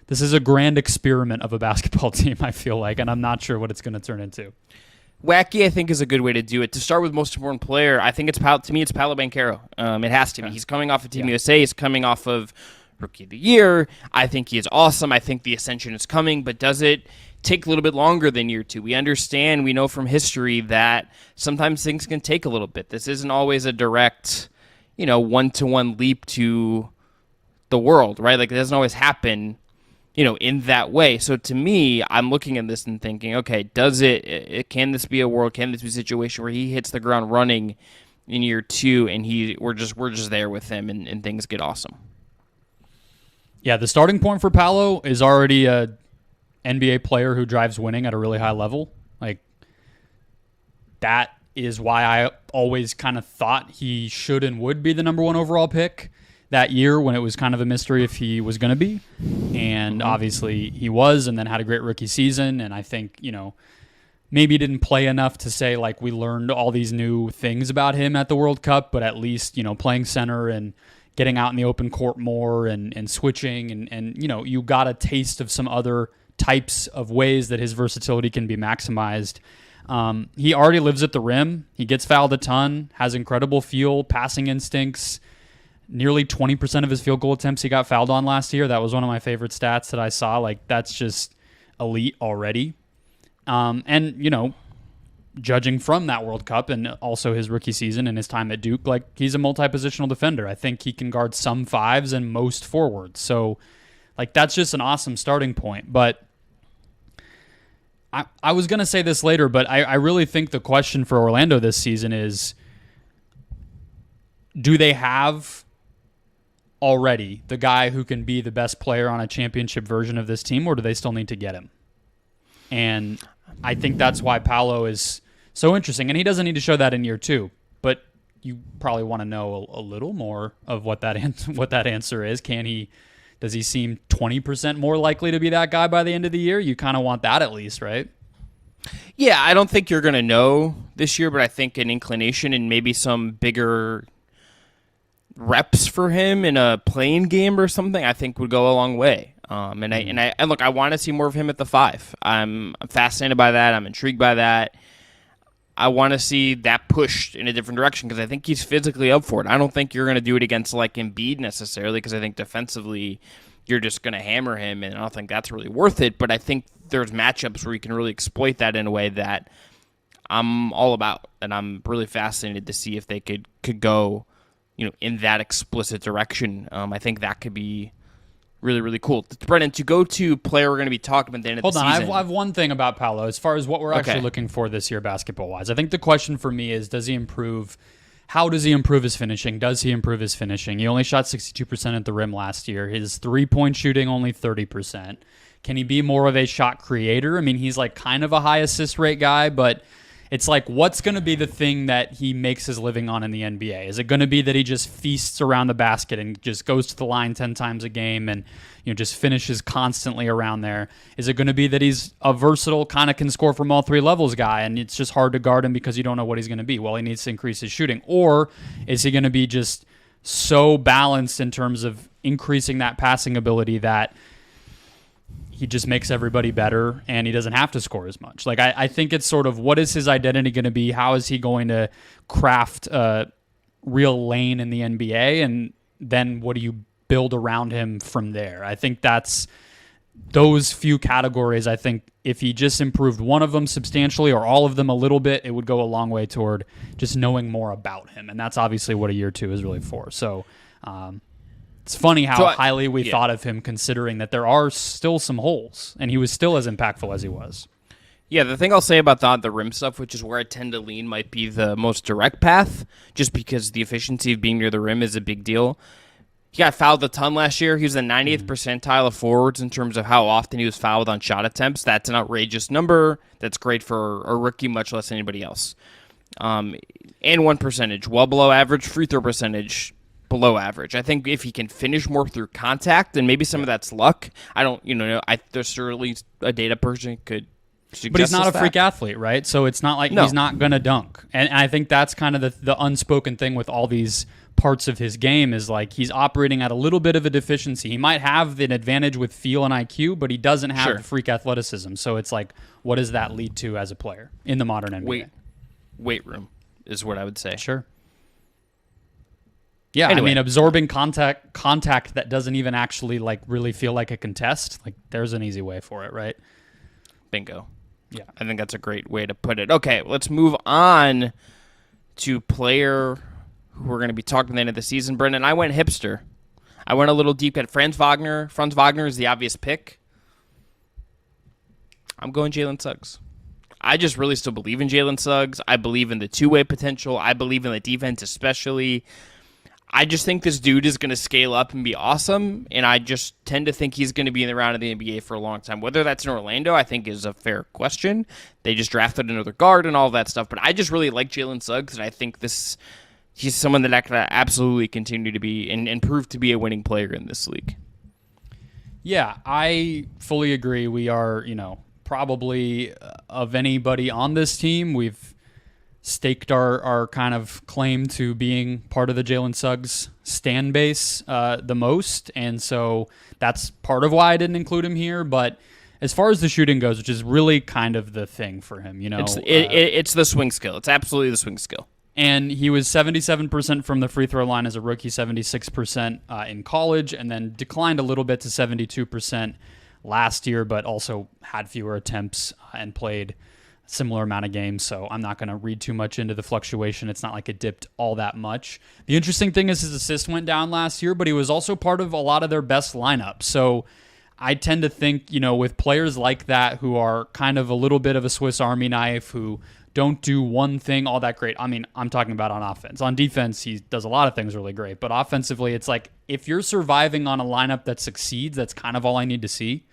this is a grand experiment of a basketball team, I feel like, and I'm not sure what it's going to turn into. Wacky, I think, is a good way to do it. To start with most important player, I think it's Paolo Banchero. It has to be. He's coming off of Team USA. He's coming off of Rookie of the Year. I think he is awesome. I think the ascension is coming, but does it take a little bit longer than year two? We understand, we know from history that sometimes things can take a little bit. This isn't always a direct, one-to-one leap to the world, right? Like, it doesn't always happen in that way. So to me, I'm looking at this and thinking, okay, can this be a situation where he hits the ground running in year two and we're just there with him and things get awesome? Yeah, the starting point for Paolo is already a NBA player who drives winning at a really high level. Like, that is why I always kind of thought he should and would be the number one overall pick that year, when it was kind of a mystery if he was going to be. And obviously he was, and then had a great rookie season. And I think, maybe he didn't play enough to say, like, we learned all these new things about him at the World Cup, but at least, playing center and getting out in the open court more and switching and you got a taste of some other types of ways that his versatility can be maximized. He already lives at the rim. He gets fouled a ton, has incredible feel, passing instincts. Nearly 20% of his field goal attempts he got fouled on last year. That was one of my favorite stats that I saw. Like, that's just elite already. And, judging from that World Cup and also his rookie season and his time at Duke, like, he's a multi-positional defender. I think he can guard some fives and most forwards. So, like, that's just an awesome starting point. But I was going to say this later, but I really think the question for Orlando this season is, do they have already the guy who can be the best player on a championship version of this team, or do they still need to get him? And I think that's why Paolo is so interesting. And he doesn't need to show that in year two, but you probably want to know a little more of what that answer is. Does he seem 20% more likely to be that guy by the end of the year? You kind of want that at least, right? Yeah, I don't think you're going to know this year, but I think an inclination and maybe some bigger reps for him in a playing game or something, I think would go a long way. And look, I want to see more of him at the 5. I'm fascinated by that. I'm intrigued by that. I want to see that pushed in a different direction because I think he's physically up for it. I don't think you're going to do it against like Embiid necessarily because I think defensively you're just going to hammer him, and I don't think that's really worth it. But I think there's matchups where you can really exploit that in a way that I'm all about, and I'm really fascinated to see if they could go, in that explicit direction. I think that could be really, really cool. Brendon, to go to player we're going to be talking about at the end of the season. Hold on, I have one thing about Paolo as far as what we're actually looking for this year basketball-wise. I think the question for me is, does he improve? How does he improve his finishing? Does he improve his finishing? He only shot 62% at the rim last year. His three-point shooting, only 30%. Can he be more of a shot creator? I mean, he's like kind of a high assist rate guy, but it's like, what's going to be the thing that he makes his living on in the NBA? Is it going to be that he just feasts around the basket and just goes to the line 10 times a game and just finishes constantly around there? Is it going to be that he's a versatile, kind of can score from all three levels guy and it's just hard to guard him because you don't know what he's going to be? Well, he needs to increase his shooting. Or is he going to be just so balanced in terms of increasing that passing ability that he just makes everybody better and he doesn't have to score as much? Like, I think it's sort of, what is his identity going to be? How is he going to craft a real lane in the NBA? And then what do you build around him from there? I think that's those few categories. I think if he just improved one of them substantially or all of them a little bit, it would go a long way toward just knowing more about him. And that's obviously what a year two is really for. So, it's funny how highly we thought of him, considering that there are still some holes, and he was still as impactful as he was. Yeah, the thing I'll say about the rim stuff, which is where I tend to lean, might be the most direct path, just because the efficiency of being near the rim is a big deal. He got fouled a ton last year. He was the 90th percentile of forwards in terms of how often he was fouled on shot attempts. That's an outrageous number. That's great for a rookie, much less anybody else. And one percentage, well below average. Free throw percentage, below average. I think if he can finish more through contact, and maybe some of that's luck. I don't, there's certainly a data person could But he's not a freak athlete, right? So it's not like he's not going to dunk. And I think that's kind of the unspoken thing with all these parts of his game is like he's operating at a little bit of a deficiency. He might have an advantage with feel and IQ, but he doesn't have the freak athleticism. So it's like, what does that lead to as a player in the modern NBA? Weight room is what I would say. Sure. Yeah, anyway. I mean, absorbing contact that doesn't even actually like really feel like a contest. Like, there's an easy way for it, right? Bingo. Yeah, I think that's a great way to put it. Okay, let's move on to player who we're going to be talking at the end of the season. Brendon, I went hipster. I went a little deep at Franz Wagner. Franz Wagner is the obvious pick. I'm going Jalen Suggs. I just really still believe in Jalen Suggs. I believe in the two-way potential. I believe in the defense especially. I just think this dude is going to scale up and be awesome, and I just tend to think he's going to be in the round of the NBA for a long time. Whether that's in Orlando, I think is a fair question. They just drafted another guard and all that stuff, but I just really like Jalen Suggs, and I think he's someone that I can absolutely continue to be and prove to be a winning player in this league. Yeah, I fully agree. We are, probably of anybody on this team, we've staked our kind of claim to being part of the Jalen Suggs stan base the most, and so that's part of why I didn't include him here. But as far as the shooting goes, which is really kind of the thing for him, it's the swing skill. It's absolutely the swing skill. And he was 77% from the free throw line as a rookie, 76% in college, and then declined a little bit to 72% last year, but also had fewer attempts and played similar amount of games, so I'm not going to read too much into the fluctuation. It's not like it dipped all that much. The interesting thing is his assist went down last year, but he was also part of a lot of their best lineups. So I tend to think, with players like that who are kind of a little bit of a Swiss Army knife, who don't do one thing all that great. I mean, I'm talking about on offense. On defense, he does a lot of things really great, but offensively, it's like if you're surviving on a lineup that succeeds, that's kind of all I need to see.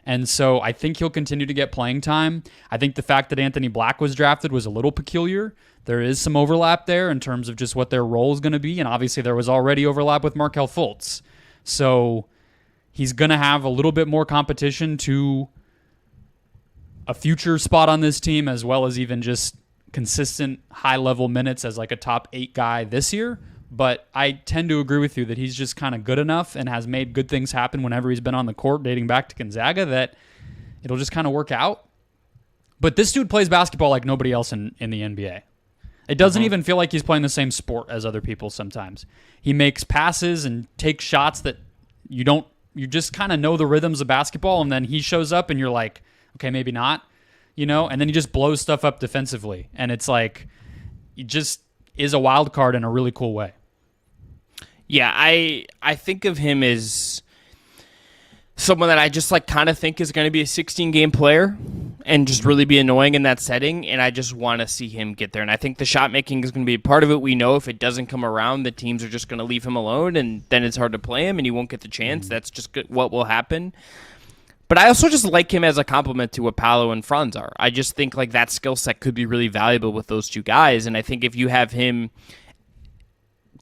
And so I think he'll continue to get playing time. I think the fact that Anthony Black was drafted was a little peculiar. There is some overlap there in terms of just what their role is going to be. And obviously there was already overlap with Markelle Fultz. So he's going to have a little bit more competition to a future spot on this team, as well as even just consistent high-level minutes as like a top 8 guy this year. But I tend to agree with you that he's just kind of good enough and has made good things happen whenever he's been on the court dating back to Gonzaga that it'll just kind of work out. But this dude plays basketball like nobody else in the NBA. It doesn't even feel like he's playing the same sport as other people sometimes. He makes passes and takes shots that you just kind of know the rhythms of basketball, and then he shows up and you're like, okay, maybe not, and then he just blows stuff up defensively. And it's like, he just is a wild card in a really cool way. Yeah, I think of him as someone that I just kind of think is going to be a 16-game player and just really be annoying in that setting, and I just want to see him get there. And I think the shot making is going to be a part of it. We know if it doesn't come around, the teams are just going to leave him alone, and then it's hard to play him, and he won't get the chance. That's just what will happen. But I also just like him as a compliment to what Paolo and Franz are. I just think that skill set could be really valuable with those two guys, and I think if you have him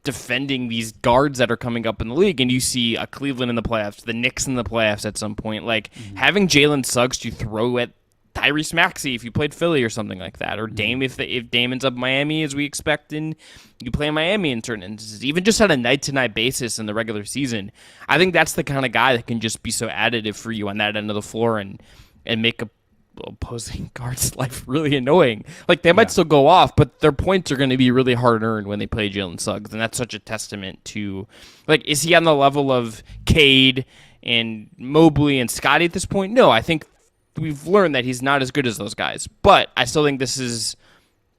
defending these guards that are coming up in the league, and you see a Cleveland in the playoffs, the Knicks in the playoffs at some point, having Jalen Suggs to throw at Tyrese Maxey if you played Philly or something like that, or Dame if Damon's up Miami as we expect, and you play Miami in certain instances, even just on a night-to-night basis in the regular season, I think that's the kind of guy that can just be so additive for you on that end of the floor and make a opposing guard's life really annoying. They might still go off, but their points are going to be really hard-earned when they play Jalen Suggs, and that's such a testament to, is he on the level of Cade and Mobley and Scotty at this point? No, I think we've learned that he's not as good as those guys, but I still think this is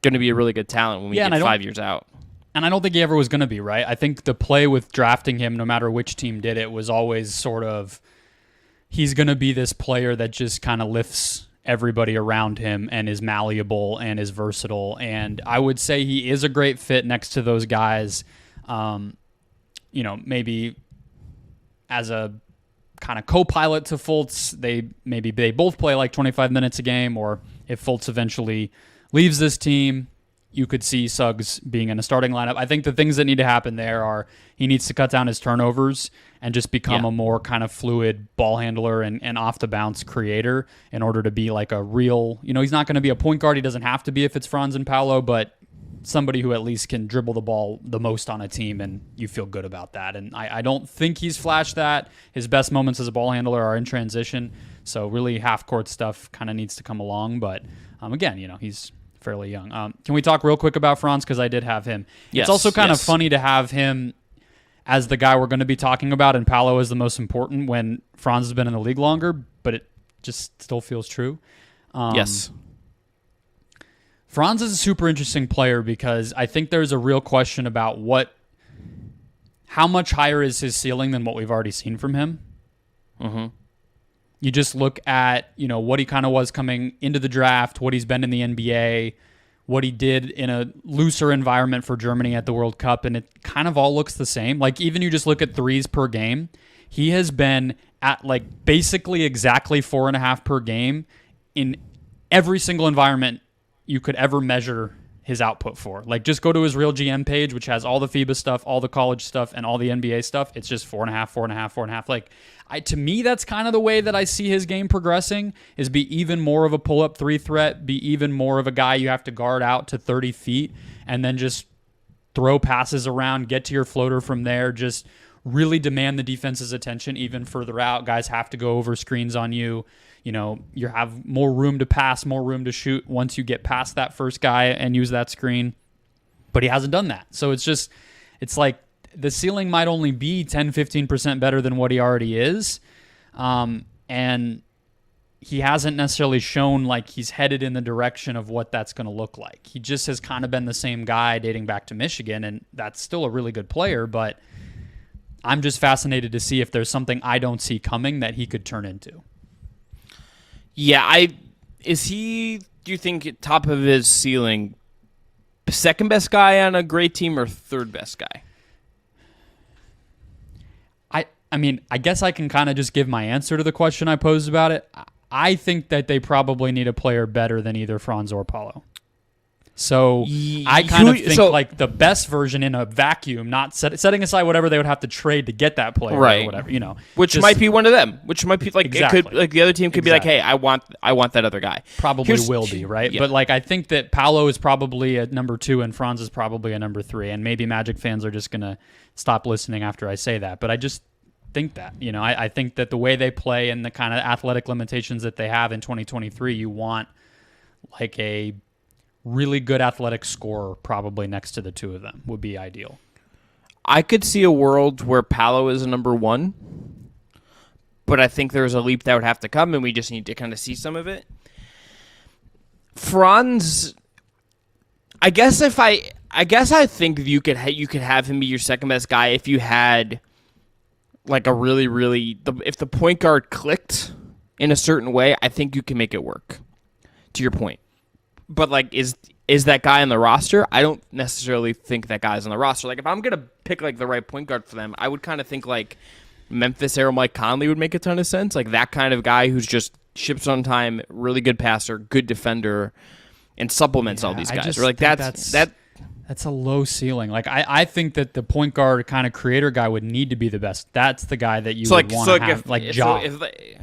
going to be a really good talent when we get 5 years out. And I don't think he ever was going to be, right? I think the play with drafting him, no matter which team did it, was always sort of, he's going to be this player that just kind of lifts everybody around him and is malleable and is versatile. And I would say he is a great fit next to those guys, maybe as a kind of co-pilot to Fultz. They both play 25 minutes a game, or if Fultz eventually leaves this team, you could see Suggs being in a starting lineup. I think the things that need to happen there are he needs to cut down his turnovers and just become a more kind of fluid ball handler and off the bounce creator in order to be like a real, he's not going to be a point guard. He doesn't have to be if it's Franz and Paolo, but somebody who at least can dribble the ball the most on a team, and you feel good about that. And I don't think he's flashed that. His best moments as a ball handler are in transition, so really half-court stuff kind of needs to come along. But again, he's fairly young. Can we talk real quick about Franz, because I did have him. Yes, it's also kind of funny to have him as the guy we're going to be talking about, and Paolo is the most important when Franz has been in the league longer, but it just still feels true. Yes. Franz is a super interesting player because I think there's a real question about how much higher is his ceiling than what we've already seen from him. Mm-hmm. You just look at, what he kind of was coming into the draft, what he's been in the NBA, what he did in a looser environment for Germany at the World Cup, and it kind of all looks the same. Like, even you just look at threes per game, he has been at basically exactly 4.5 per game in every single environment you could ever measure his output for. Just go to his Real GM page, which has all the FIBA stuff, all the college stuff, and all the NBA stuff. It's just 4.5, 4.5, 4.5. To me, that's kind of the way that I see his game progressing, is be even more of a pull-up three threat, be even more of a guy you have to guard out to 30 feet, and then just throw passes around, get to your floater from there, just really demand the defense's attention even further out. Guys have to go over screens on you. You have more room to pass, more room to shoot once you get past that first guy and use that screen. But he hasn't done that. So it's like the ceiling might only be 10, 15% better than what he already is. And he hasn't necessarily shown like he's headed in the direction of what that's going to look like. He just has kind of been the same guy dating back to Michigan, and that's still a really good player, but I'm just fascinated to see if there's something I don't see coming that he could turn into. Yeah, do you think, top of his ceiling, second best guy on a great team or third best guy? I mean, I guess I can kind of just give my answer to the question I posed about it. I think that they probably need a player better than either Franz or Paolo. So I kind of think the best version in a vacuum, not setting aside whatever they would have to trade to get that player, right? Or whatever, which might be one of them. Which might be exactly. It could the other team could be like, hey, I want that other guy. Probably will be right, yeah. But I think that Paolo is probably a number 2 and Franz is probably a number 3, and maybe Magic fans are just gonna stop listening after I say that. But I just think that I think that the way they play and the kind of athletic limitations that they have in 2023, you want a really good athletic scorer probably next to the two of them would be ideal. I could see a world where Paolo is a number 1, but I think there's a leap that would have to come, and we just need to kind of see some of it. Franz, I guess I think you could have him be your second best guy if you had a really if the point guard clicked in a certain way. I think you can make it work. To your point. But is that guy on the roster? I don't necessarily think that guy's on the roster. If I'm gonna pick the right point guard for them, I would kind of think Memphis era Mike Conley would make a ton of sense. That kind of guy who's just ships on time, really good passer, good defender, and supplements all these guys. That's a low ceiling. I think that the point guard kind of creator guy would need to be the best. That's the guy that you would want to have, Ja,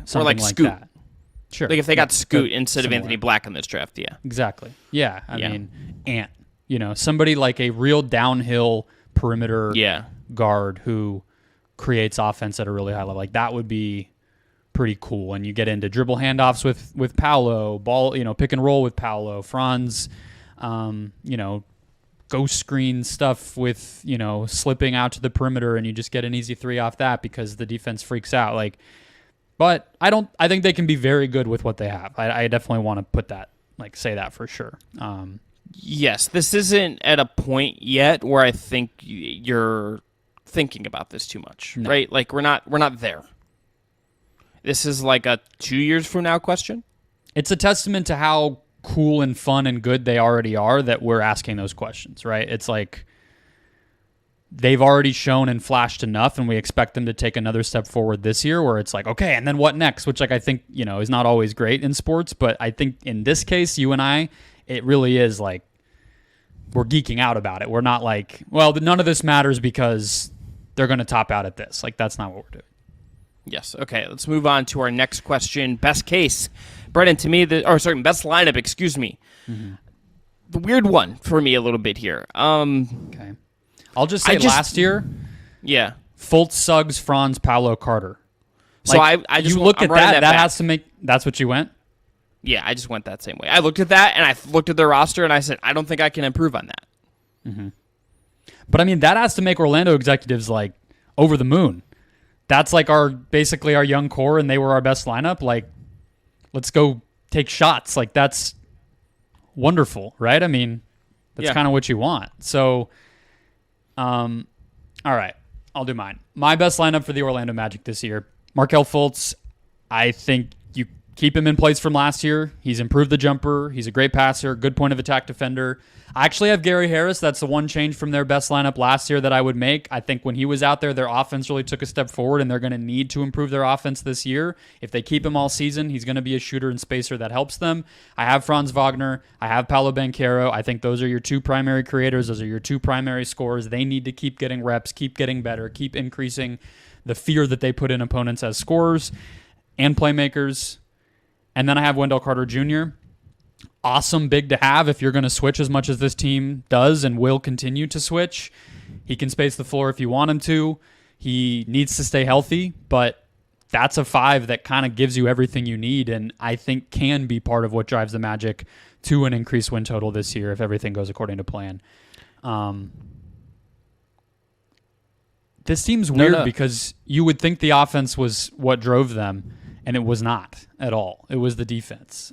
something like Scoot. that. Sure. If they got Scoot instead of Anthony Black in this draft, yeah. Exactly. Yeah. I mean, Ant. Somebody like a real downhill perimeter guard who creates offense at a really high level. That would be pretty cool. And you get into dribble handoffs with Paolo, ball, pick and roll with Paolo, Franz, ghost screen stuff with, slipping out to the perimeter, and you just get an easy 3 off that because the defense freaks out. But I think they can be very good with what they have. I definitely want to put that, say that for sure. Yes, this isn't at a point yet where I think you're thinking about this too much, no. Right? We're not there. This is a 2 years from now question. It's a testament to how cool and fun and good they already are that we're asking those questions, right? It's they've already shown and flashed enough, and we expect them to take another step forward this year where it's okay, and then what next? Which I think, is not always great in sports, but I think in this case, you and I, it really is we're geeking out about it. We're not like, well, none of this matters because they're going to top out at this. Like, that's not what we're doing. Yes. Okay. Let's move on to our next question. Best case, Brendon. To me, best lineup. Excuse me. Mm-hmm. The weird one for me a little bit here. Okay. I'll just say last year. Yeah. Fultz, Suggs, Franz, Paulo, Carter. So I just look at that. That has to make. That's what you went. Yeah, I just went that same way. I looked at that and I looked at their roster and I said, I don't think I can improve on that. Mm-hmm. But I mean, that has to make Orlando executives like over the moon. That's like basically our young core, and they were our best lineup. Like, let's go take shots. Like, that's wonderful, right? I mean, that's kind of what you want. So, all right, I'll do mine. My best lineup for the Orlando Magic this year: Markelle Fultz. I think you keep him in place from last year. He's improved the jumper. He's a great passer, good point of attack defender. I actually have Gary Harris. That's the one change from their best lineup last year that I would make. I think when he was out there, their offense really took a step forward, and they're going to need to improve their offense this year. If they keep him all season, he's going to be a shooter and spacer that helps them. I have Franz Wagner. I have Paolo Banchero. I think those are your two primary creators. Those are your two primary scorers. They need to keep getting reps, keep getting better, keep increasing the fear that they put in opponents as scorers and playmakers. And then I have Wendell Carter Jr., awesome big to have if you're going to switch as much as this team does and will continue to switch. He can space the floor if you want him to. He needs to stay healthy, but that's a 5 that kind of gives you everything you need, and I think can be part of what drives the Magic to an increased win total this year if everything goes according to plan. This team's weird because you would think the offense was what drove them, and it was not at all. It was the defense.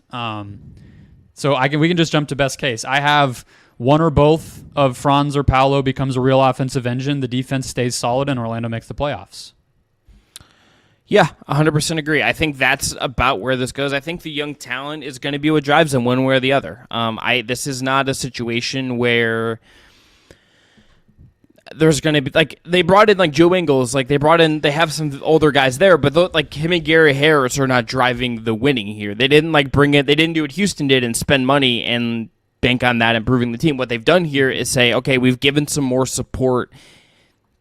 So we can just jump to best case. I have one or both of Franz or Paolo becomes a real offensive engine. The defense stays solid, and Orlando makes the playoffs. Yeah, 100% agree. I think that's about where this goes. I think the young talent is going to be what drives them one way or the other. This is not a situation where there's going to be, like, they brought in, like, Joe Ingles. Like, they have some older guys there, but, like, him and Gary Harris are not driving the winning here. They didn't, like, they didn't do what Houston did and spend money and bank on that improving the team. What they've done here is say, okay, we've given some more support,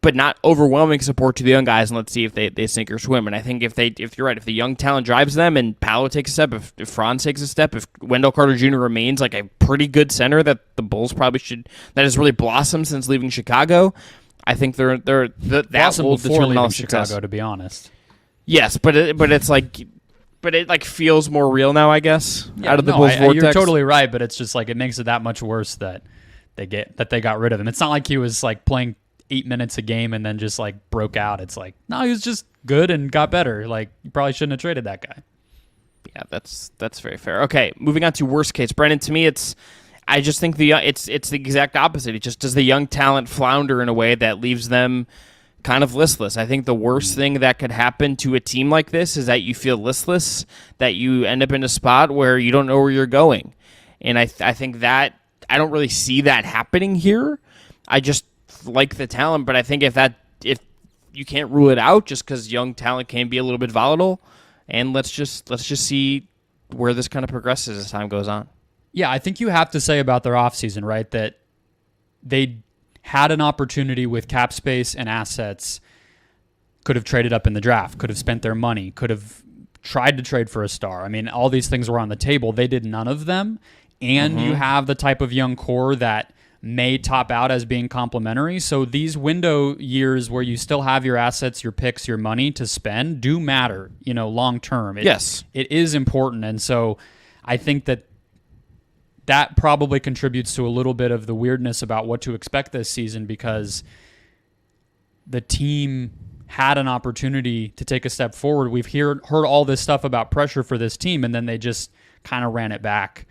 but not overwhelming support to the young guys, and let's see if they sink or swim. And I think if you're right, if the young talent drives them and Paolo takes a step, if Franz takes a step, if Wendell Carter Jr. remains like a pretty good center that the Bulls probably should, that has really blossomed since leaving Chicago, I think that will determine all success. Chicago, to be honest. Yes, but it feels more real now, I guess. Yeah, out of the Bulls vortex. You're totally right, but it's just like it makes it that much worse that they got rid of him. It's not like he was like playing 8 minutes a game and then just like broke out. It's like, no, he was just good and got better. Like, you probably shouldn't have traded that guy. Yeah, that's very fair. Okay, moving on to worst case. Brendon, to me, I just think it's the exact opposite. It just does the young talent flounder in a way that leaves them kind of listless. I think the worst thing that could happen to a team like this is that you feel listless, that you end up in a spot where you don't know where you're going. And I think that I don't really see that happening here. I just like the talent, but I think if you can't rule it out just because young talent can be a little bit volatile, and let's just see where this kind of progresses as time goes on. Yeah, I think you have to say about their offseason, right, that they had an opportunity with cap space and assets, could have traded up in the draft, could have spent their money, could have tried to trade for a star. I mean, all these things were on the table. They did none of them, and you have the type of young core that may top out as being complementary. So these window years where you still have your assets, your picks, your money to spend do matter, long term. Yes. It is important. And so I think that probably contributes to a little bit of the weirdness about what to expect this season, because the team had an opportunity to take a step forward. We've heard all this stuff about pressure for this team, and then they just kind of ran it back.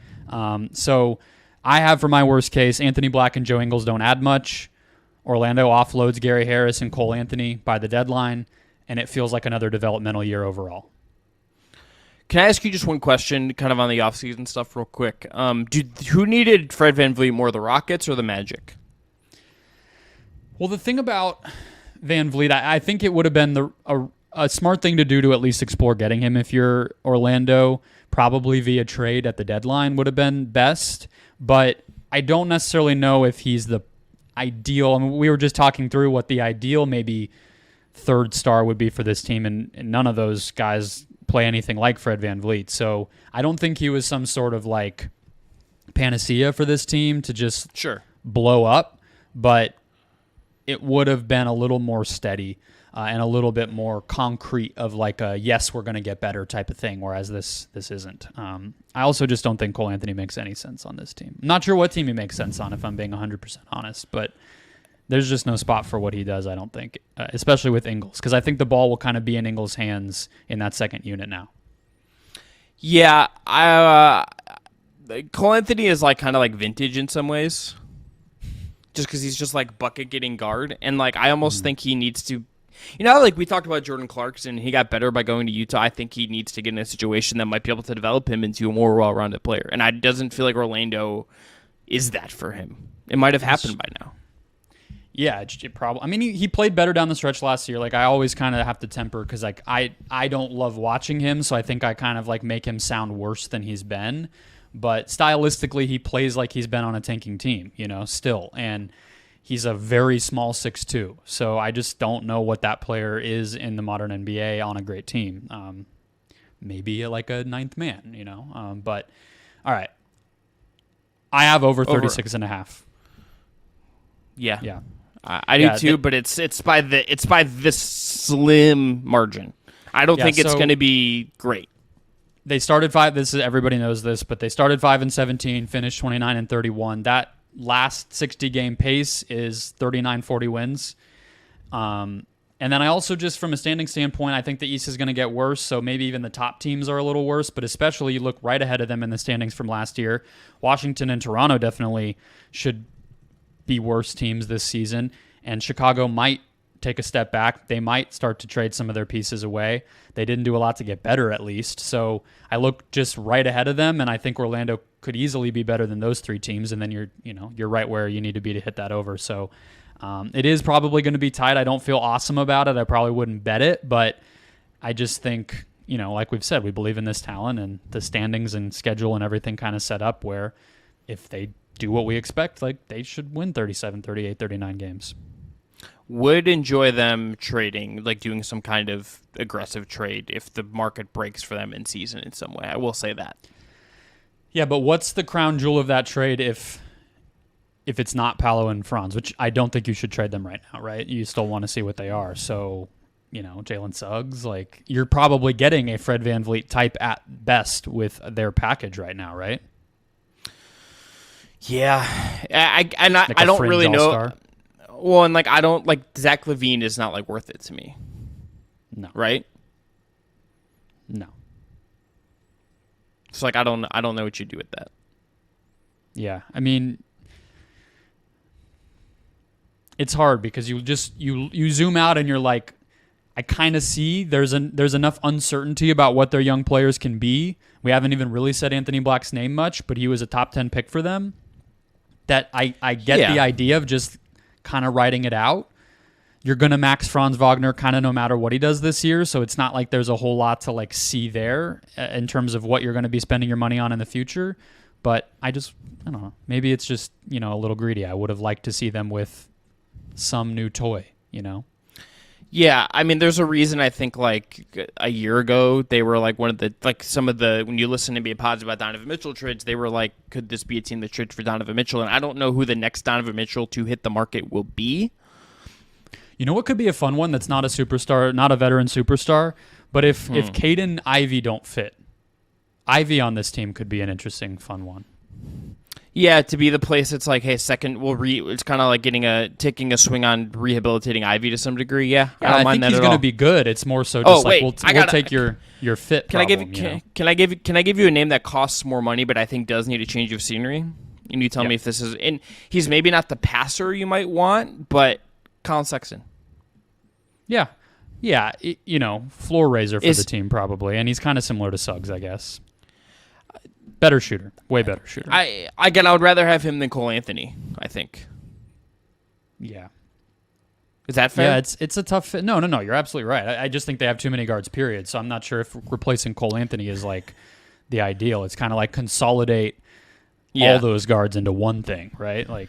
So I have, for my worst case, Anthony Black and Joe Ingles don't add much. Orlando offloads Gary Harris and Cole Anthony by the deadline, and it feels like another developmental year overall. Can I ask you just one question, kind of on the offseason stuff real quick? Who needed Fred VanVleet more, the Rockets or the Magic? Well, the thing about VanVleet, I think it would have been a smart thing to do to at least explore getting him if you're Orlando, probably via trade at the deadline would have been best. But I don't necessarily know if he's the ideal. I mean, we were just talking through what the ideal maybe third star would be for this team, and none of those guys play anything like Fred VanVleet. So I don't think he was some sort of like panacea for this team to just blow up, but it would have been a little more steady and a little bit more concrete of like a yes, we're going to get better type of thing, whereas this isn't. I also just don't think Cole Anthony makes any sense on this team. I'm not sure what team he makes sense on, if I'm being 100% honest, but there's just no spot for what he does, I don't think, especially with Ingles, because I think the ball will kind of be in Ingles' hands in that second unit now. Yeah, Cole Anthony is like kind of like vintage in some ways, just because he's just like bucket getting guard, and like I almost think he needs to. You know, like we talked about Jordan Clarkson, he got better by going to Utah. I think he needs to get in a situation that might be able to develop him into a more well-rounded player. And it doesn't feel like Orlando is that for him. It might have happened by now. Yeah, it probably. I mean, he played better down the stretch last year. Like I always kind of have to temper because like I don't love watching him, so I think I kind of like make him sound worse than he's been. But stylistically, he plays like he's been on a tanking team, you know, still. And he's a very small 6'2", so I just don't know what that player is in the modern NBA on a great team. Maybe like a ninth man, you know. But all right, I have over 36.5. Yeah. I do too, but it's by this slim margin. I don't think it's going to be great. They started 5. Everybody knows this, but they started 5-17, finished 29-31. That last 60-game pace is 39-40 wins. And then I also just from a standing standpoint, I think the East is going to get worse, so maybe even the top teams are a little worse, but especially you look right ahead of them in the standings from last year. Washington and Toronto definitely should be worse teams this season, and Chicago might take a step back. They might start to trade some of their pieces away. They didn't do a lot to get better, at least. So I look just right ahead of them, and I think Orlando could easily be better than those three teams. And then you're right where you need to be to hit that over. So it is probably going to be tight. I don't feel awesome about it. I probably wouldn't bet it, but I just think, like we've said, we believe in this talent, and the standings and schedule and everything kind of set up where if they do what we expect, like they should win 37, 38, 39 games. Would enjoy them trading, like doing some kind of aggressive trade if the market breaks for them in season in some way. I will say that. Yeah, but what's the crown jewel of that trade if it's not Paolo and Franz, which I don't think you should trade them right now, right? You still want to see what they are. So, Jalen Suggs, like you're probably getting a Fred VanVleet type at best with their package right now, right? Yeah, I don't really know. All-star. Well, and I don't Zach LaVine is not worth it to me. No. Right? No. So I don't know what you do with that. Yeah, I mean, it's hard because you zoom out and you're like, I kind of see there's enough uncertainty about what their young players can be. We haven't even really said Anthony Black's name much, but he was a top 10 pick for them. That I get the idea of just kind of writing it out. You're going to max Franz Wagner kind of no matter what he does this year, so it's not like there's a whole lot to see there in terms of what you're going to be spending your money on in the future. But I don't know. Maybe it's just, a little greedy. I would have liked to see them with some new toy, Yeah, I mean, there's a reason I think a year ago they were one of the some of the when you listen to NBA pods about Donovan Mitchell trades, they were like, could this be a team that trades for Donovan Mitchell? And I don't know who the next Donovan Mitchell to hit the market will be. You know what could be a fun one that's not a superstar, not a veteran superstar, but if Caden Ivey don't fit, Ivey on this team could be an interesting, fun one. Yeah, to be the place that's hey, second, it's kind of taking a swing on rehabilitating Ivy to some degree. Yeah, I don't mind that at all. I think he's going to be good. It's more so just we'll take your fit. Can I give you a name that costs more money, but I think does need a change of scenery? And you tell me if this is. And he's maybe not the passer you might want, but Colin Sexton. Yeah, floor raiser for the team probably, and he's kind of similar to Suggs, I guess. Better shooter. Way better shooter. I would rather have him than Cole Anthony, I think. Yeah. Is that fair? Yeah, it's a tough fit. No, you're absolutely right. I just think they have too many guards, period. So I'm not sure if replacing Cole Anthony is the ideal. It's kind of consolidate Yeah. all those guards into one thing, right? Like